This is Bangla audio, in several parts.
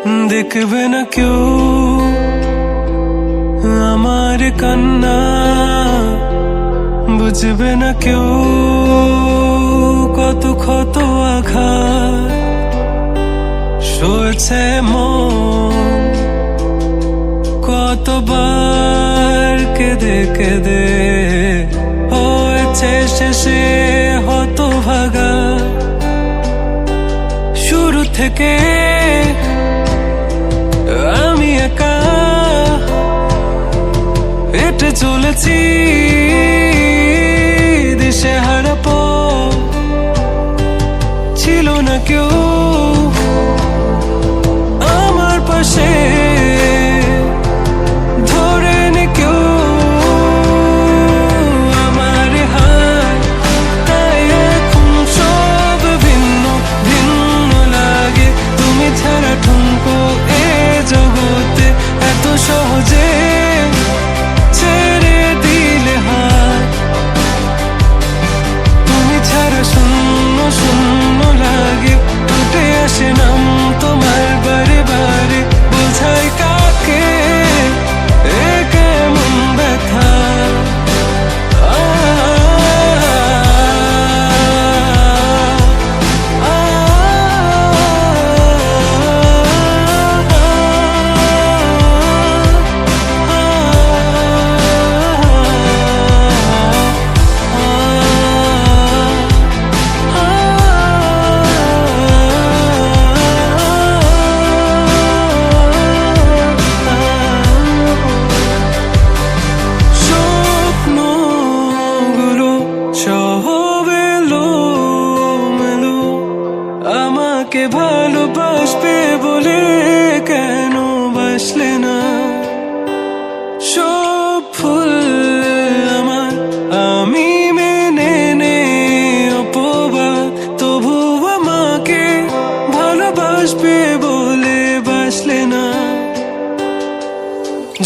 দেখবে না কেউ আমার কান্না, বুঝবে না কেউ কত ক্ষত আঘাত সয়েছে মন, কতবার কেঁদে কেঁদে হয়েছে শেষে হতভাগা। শুরু থেকে আমি একা হেঁটে চলেছি দিশেহারা পথ, ছিল না কেউ আমার পাশে, ধরে নে কেউ আমার হাত। তাই এখন সব ভিন্ন ভিন্ন লাগে, তুমি ছাড়া ঠুনকো এ জগতে এত সহজে ছেড়ে দিলে হাত। তুমি ছাড়া শূন্য শূন্য লাগে, উঠে আসে নাম তোমার বারে বারে, বোঝাই কাকে এ কেমন ব্যথা। আমাকে ভালোবাসবে বলে কেন বাসলে না? সব ফুল আমার আমি মেনে নে অপবাদ, তবু আমাকে ভালোবাসবে বলে বাসলে না।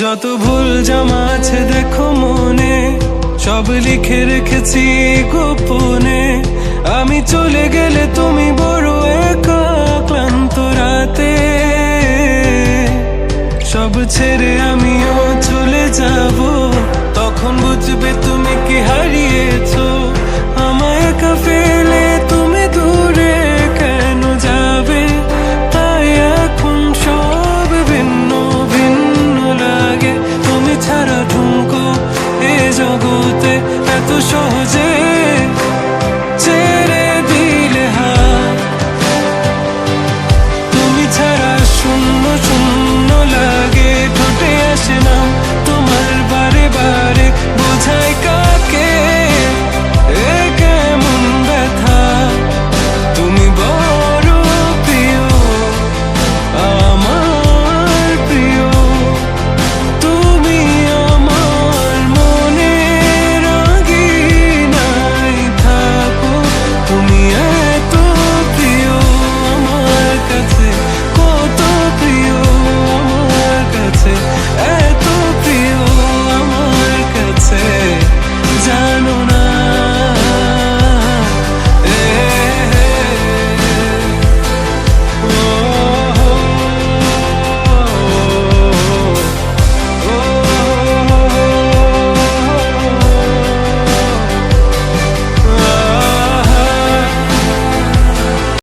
যত ভুল জমা আছে দেখো মনে, সব লিখে রেখেছি গোপনে। আমি চলে গেলে তুমি বড় একা ক্লান্ত রাতে, সব ছেড়ে আমিও চলে যাব।